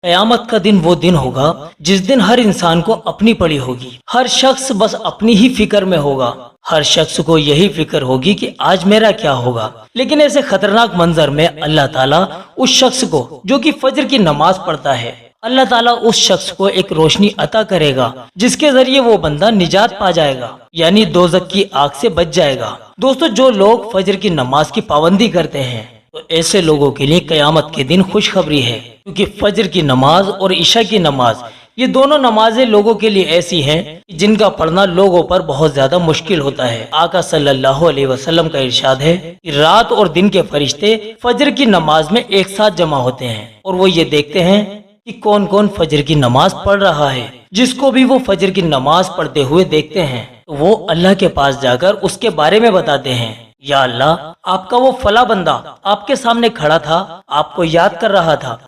कयामत का दिन वो दिन होगा जिस दिन हर इंसान को अपनी पड़ी होगी। हर शख्स बस अपनी ही फिक्र में होगा। हर शख्स को यही फिक्र होगी कि आज मेरा क्या होगा। लेकिन ऐसे खतरनाक मंजर में अल्लाह ताला उस शख्स को जो कि फजर की नमाज पढ़ता है, अल्लाह ताला उस शख्स को एक रोशनी अता करेगा जिसके जरिए वो बंदा निजात पा जाएगा, यानी दोज़ख की आग से बच जाएगा। दोस्तों, जो लोग फजर की नमाज की पाबंदी करते हैं तो ऐसे लोगों के लिए कयामत के दिन खुशखबरी है, क्योंकि फजर की नमाज और इशा की नमाज ये दोनों नमाजें लोगों के लिए ऐसी हैं जिनका पढ़ना लोगों पर बहुत ज्यादा मुश्किल होता है। आका सल्लल्लाहु अलैहि वसल्लम का इरशाद है कि रात और दिन के फरिश्ते फजर की नमाज में एक साथ जमा होते हैं और वो ये देखते हैं कि कौन कौन फजर की नमाज पढ़ रहा है। जिसको भी वो फजर की नमाज पढ़ते हुए देखते हैं तो वो अल्लाह के पास जाकर उसके बारे में बताते हैं, या अल्लाह, आपका वो फला बंदा आपके सामने खड़ा था, आपको याद कर रहा था।